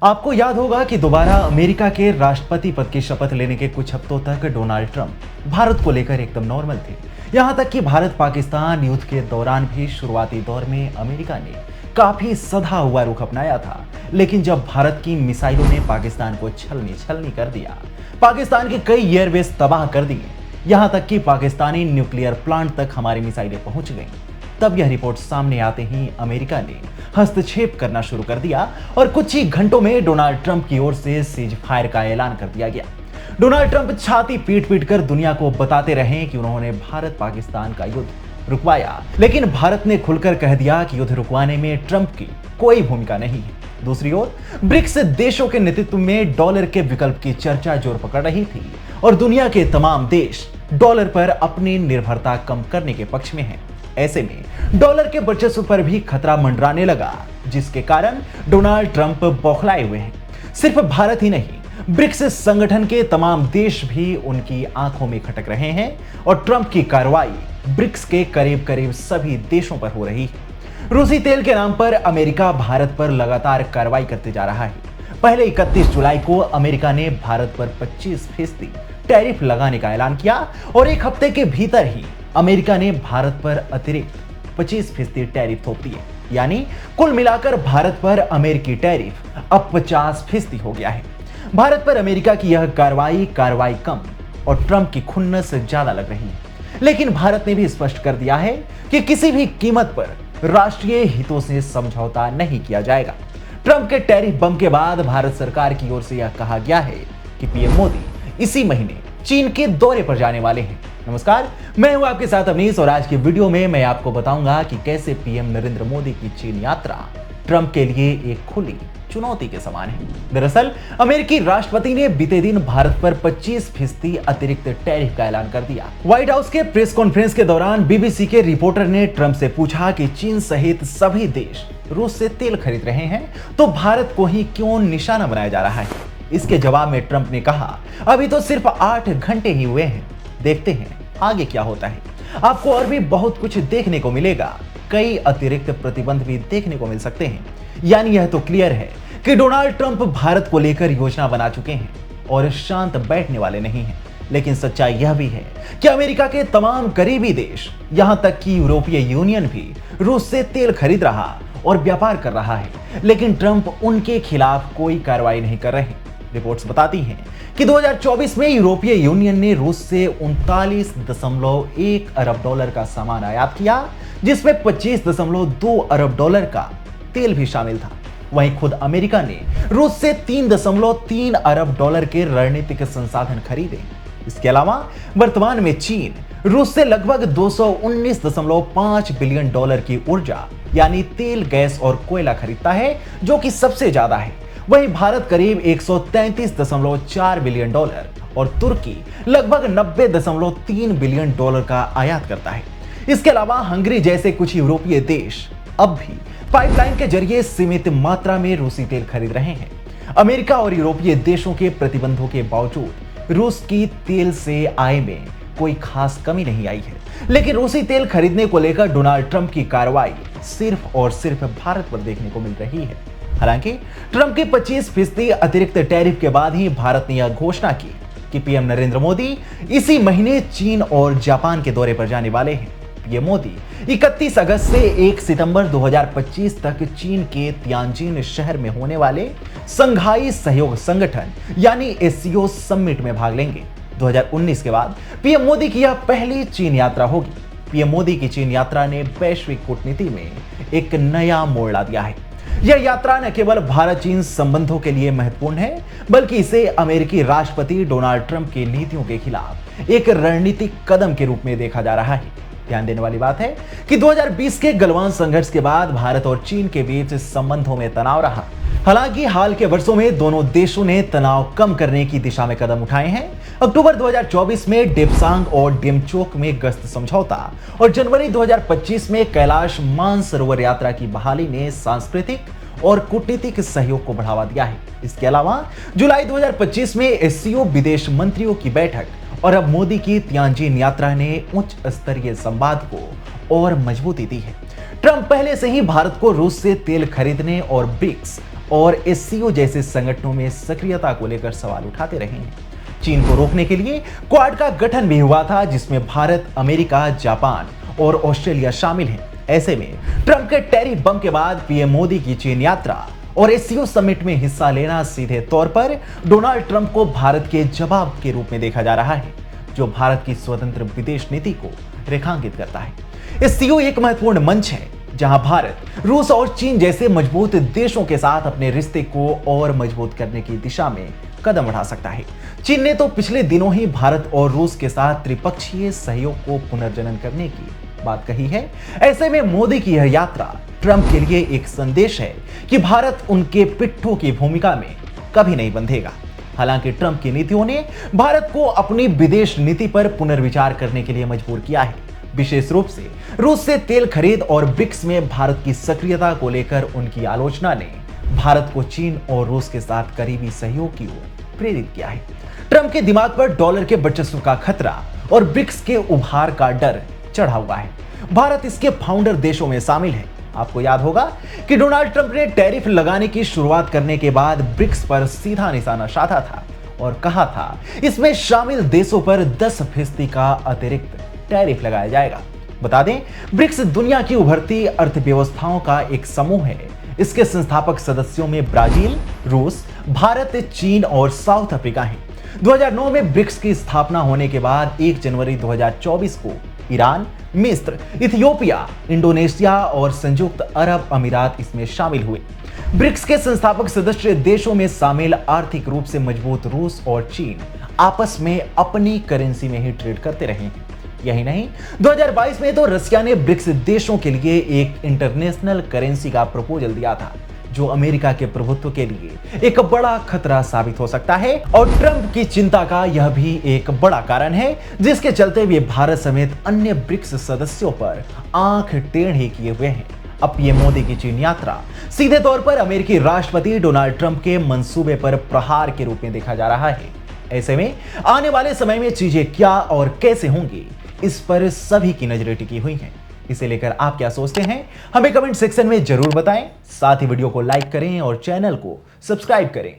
आपको याद होगा कि दोबारा अमेरिका के राष्ट्रपति पद की शपथ लेने के कुछ हफ्तों तक डोनाल्ड ट्रंप भारत को लेकर एकदम नॉर्मल थे। यहां तक कि भारत पाकिस्तान युद्ध के दौरान भी शुरुआती दौर में अमेरिका ने काफी सधा हुआ रुख अपनाया था। लेकिन जब भारत की मिसाइलों ने पाकिस्तान को छलनी छलनी कर दिया, पाकिस्तान के कई एयरबेस तबाह कर दिए, यहां तक कि पाकिस्तानी न्यूक्लियर प्लांट तक हमारी मिसाइलें पहुंच गईं, तब यह रिपोर्ट सामने आते ही अमेरिका ने हस्तक्षेप करना शुरू कर दिया और कुछ ही घंटों में डोनाल्ड ट्रंप की ओर से सीज फायर का ऐलान कर दिया गया। डोनाल्ड ट्रंप छाती पीट पीट कर दुनिया को बताते रहे कि उन्होंने भारत पाकिस्तान का युद्ध रुकवाया, लेकिन भारत ने खुलकर कह दिया कि युद्ध रुकवाने में ट्रंप की कोई भूमिका नहीं है। दूसरी ओर ब्रिक्स देशों के नेतृत्व में डॉलर के विकल्प की चर्चा जोर पकड़ रही थी और दुनिया के तमाम देश डॉलर पर अपनी निर्भरता कम करने के पक्ष में हैं। ऐसे में डॉलर के वर्चस्व पर भी खतरा मंडराने लगा, जिसके कारण डोनाल्ड ट्रंप बौखलाए हुए हैं। सिर्फ भारत ही नहीं, ब्रिक्स संगठन के तमाम देश भी उनकी आंखों में खटक रहे हैं और ट्रंप की कार्रवाई ब्रिक्स के करीब करीब सभी देशों पर हो रही है। रूसी तेल के नाम पर अमेरिका भारत पर लगातार कार्रवाई करते जा रहा है। पहले 31 जुलाई को अमेरिका ने भारत पर 25% टैरिफ लगाने का ऐलान किया और एक हफ्ते के भीतर ही अमेरिका ने भारत पर अतिरिक्त 25% टैरिफ थोप दिए। यानी कुल मिलाकर भारत पर अमेरिकी टैरिफ अब 50% हो गया है। भारत पर अमेरिका की यह कार्रवाई कम और ट्रंप की खुन्नस ज्यादा लग रही है। लेकिन भारत ने भी स्पष्ट कर दिया है कि किसी भी कीमत पर राष्ट्रीय हितों से समझौता नहीं किया जाएगा। ट्रंप के टैरिफ बम के बाद भारत सरकार की ओर से यह कहा गया है कि पीएम मोदी इसी महीने चीन के दौरे पर जाने वाले हैं। नमस्कार, मैं हूं आपके साथ अवनीश और आज की वीडियो में मैं आपको बताऊंगा कि कैसे पीएम नरेंद्र मोदी की चीन यात्रा ट्रंप के लिए एक खुली चुनौती के समान है। दरअसल अमेरिकी राष्ट्रपति ने बीते दिन भारत पर 25% अतिरिक्त टैरिफ का ऐलान कर दिया। व्हाइट हाउस के प्रेस कॉन्फ्रेंस के दौरान बीबीसी के रिपोर्टर ने ट्रंप से पूछा कि चीन सहित सभी देश रूस से तेल खरीद रहे हैं, तो भारत को ही क्यों निशाना बनाया जा रहा है। इसके जवाब में ट्रंप ने कहा, अभी तो सिर्फ 8 घंटे ही हुए हैं, देखते हैं आगे क्या होता है। आपको और भी बहुत कुछ देखने को मिलेगा, कई अतिरिक्त प्रतिबंध भी देखने को मिल सकते हैं। यानी यह तो क्लियर है कि डोनाल्ड ट्रंप भारत को लेकर योजना बना चुके हैं और शांत बैठने वाले नहीं हैं। लेकिन सच्चाई यह भी है कि अमेरिका के तमाम करीबी देश, यहां तक कि यूरोपीय यूनियन भी रूस से तेल खरीद रहा और व्यापार कर रहा है, लेकिन ट्रंप उनके खिलाफ कोई कार्रवाई नहीं कर रहे। रिपोर्ट्स बताती हैं कि 2024 में यूरोपीय यूनियन ने रूस से 39.1 अरब डॉलर का सामान आयात किया, जिसमें 25.2 अरब डॉलर का तेल भी शामिल था। वहीं खुद अमेरिका ने रूस से 3.3 अरब डॉलर के रणनीतिक संसाधन खरीदे। इसके अलावा वर्तमान में चीन रूस से लगभग 219.5 बिलियन डॉलर की ऊर्जा यानी तेल, गैस और कोयला खरीदता है, जो कि सबसे ज्यादा है। वहीं भारत करीब 133.4 बिलियन डॉलर और तुर्की लगभग 90.3 बिलियन डॉलर का आयात करता है। इसके अलावा हंगरी जैसे कुछ यूरोपीय देश अब भी पाइपलाइन के जरिए सीमित मात्रा में रूसी तेल खरीद रहे हैं। अमेरिका और यूरोपीय देशों के प्रतिबंधों के बावजूद रूस की तेल से आय में कोई खास कमी नहीं आई है। लेकिन रूसी तेल खरीदने को लेकर डोनाल्ड ट्रंप की कार्रवाई सिर्फ और सिर्फ भारत पर देखने को मिल रही है। हालांकि ट्रंप के 25% अतिरिक्त टैरिफ के बाद ही भारत ने यह घोषणा की कि पीएम नरेंद्र मोदी इसी महीने चीन और जापान के दौरे पर जाने वाले हैं। पीएम मोदी 31 अगस्त से 1 सितंबर 2025 तक चीन के तियानजिन शहर में होने वाले संघाई सहयोग संगठन यानी एससीओ समिट में भाग लेंगे। 2019 के बाद पीएम मोदी की यह पहली चीन यात्रा होगी। पीएम मोदी की चीन यात्रा ने वैश्विक कूटनीति में एक नया मोड़ ला दिया है। यह यात्रा न केवल भारत चीन संबंधों के लिए महत्वपूर्ण है, बल्कि इसे अमेरिकी राष्ट्रपति डोनाल्ड ट्रंप की नीतियों के खिलाफ एक रणनीतिक कदम के रूप में देखा जा रहा है। ध्यान देने वाली बात है कि 2020 के गलवान संघर्ष के बाद भारत और चीन के बीच संबंधों में तनाव रहा। हालांकि हाल के वर्षों में दोनों देशों ने तनाव कम करने की दिशा में कदम उठाए हैं। अक्टूबर 2024 में डेपसांग और डेमचोक में गश्त समझौता और जनवरी 2025 में कैलाश मानसरोवर यात्रा की बहाली ने सांस्कृतिक और कूटनीतिक सहयोग को बढ़ावा दिया है। इसके अलावा जुलाई 2025 में एससीओ विदेश मंत्रियों की बैठक और अब मोदी की तियानजिन यात्रा ने उच्च स्तरीय संवाद को और मजबूती दी है। ट्रंप पहले से ही भारत को रूस से तेल खरीदने और ब्रिक्स और एससीओ जैसे संगठनों में सक्रियता को लेकर सवाल उठाते रहे हैं। चीन को रोकने के लिए क्वाड का गठन भी हुआ था, जिसमें भारत, अमेरिका, जापान और ऑस्ट्रेलिया शामिल हैं। ऐसे में ट्रंप के टैरिफ बम के बाद पीएम मोदी की चीन यात्रा और एससीओ समिट में हिस्सा लेना सीधे तौर पर डोनाल्ड ट्रंप को भारत के जवाब के रूप में देखा जा रहा है, जो भारत की स्वतंत्र विदेश नीति को रेखांकित करता है। एससीओ एक महत्वपूर्ण मंच है जहां भारत, रूस और चीन जैसे मजबूत देशों के साथ अपने रिश्ते को और मजबूत करने की दिशा में कदम बढ़ा सकता है। चीन ने तो पिछले दिनों ही भारत और रूस के साथ त्रिपक्षीय सहयोग को पुनर्जनन करने की बात कही है। ऐसे में मोदी की यह यात्रा ट्रंप के लिए एक संदेश है कि भारत उनके पिट्ठू की भूमिका में कभी नहीं बंधेगा। हालांकि ट्रंप की नीतियों ने भारत को अपनी विदेश नीति पर पुनर्विचार करने के लिए मजबूर किया है। विशेष रूप से रूस से तेल खरीद और ब्रिक्स में भारत की सक्रियता को लेकर उनकी आलोचना ने भारत को चीन और रूस के साथ करीबी सहयोग की ओर प्रेरित किया है। ट्रंप के दिमाग पर डॉलर के वर्चस्व का खतरा और ब्रिक्स के उभार का डर चढ़ा हुआ है। भारत इसके फाउंडर देशों में शामिल है। आपको याद होगा कि डोनाल्ड ट्रंप ने टैरिफ लगाने की शुरुआत करने के बाद ब्रिक्स पर सीधा निशाना साधा था और कहा था इसमें शामिल देशों पर 10% का अतिरिक्त टैरिफ लगाया जाएगा। बता दें, ब्रिक्स दुनिया की उभरती अर्थव्यवस्थाओं का एक समूह है। इसके संस्थापक सदस्यों में ब्राजील, रूस, भारत, चीन और साउथ अफ्रीका हैं। 2009 में ब्रिक्स की स्थापना होने के बाद 1 जनवरी 2024 को ईरान, मिस्र, इथियोपिया, इंडोनेशिया और संयुक्त अरब अमीरात इसमें शामिल हुए। ब्रिक्स के संस्थापक सदस्य देशों में शामिल आर्थिक रूप से मजबूत रूस और चीन आपस में अपनी करेंसी में ही ट्रेड करते रहे हैं। यही नहीं, 2022 में तो रसिया ने ब्रिक्स देशों के लिए एक इंटरनेशनल करेंसी का प्रपोजल दिया था, जो अमेरिका के प्रभुत्व के लिए एक बड़ा खतरा साबित हो सकता है। और ट्रंप की चिंता का यह भी एक बड़ा कारण है, जिसके चलते वे भारत समेत अन्य ब्रिक्स सदस्यों पर आंख टेढ़ी किए हुए हैं। अब पीएम मोदी की चीन यात्रा सीधे तौर पर अमेरिकी राष्ट्रपति डोनाल्ड ट्रंप के मंसूबे पर प्रहार के रूप में देखा जा रहा है। ऐसे में आने वाले समय में चीजें क्या और कैसे होंगी, इस पर सभी की नजरें टिकी हुई हैं। इसे लेकर आप क्या सोचते हैं, हमें कमेंट सेक्शन में जरूर बताएं। साथ ही वीडियो को लाइक करें और चैनल को सब्सक्राइब करें।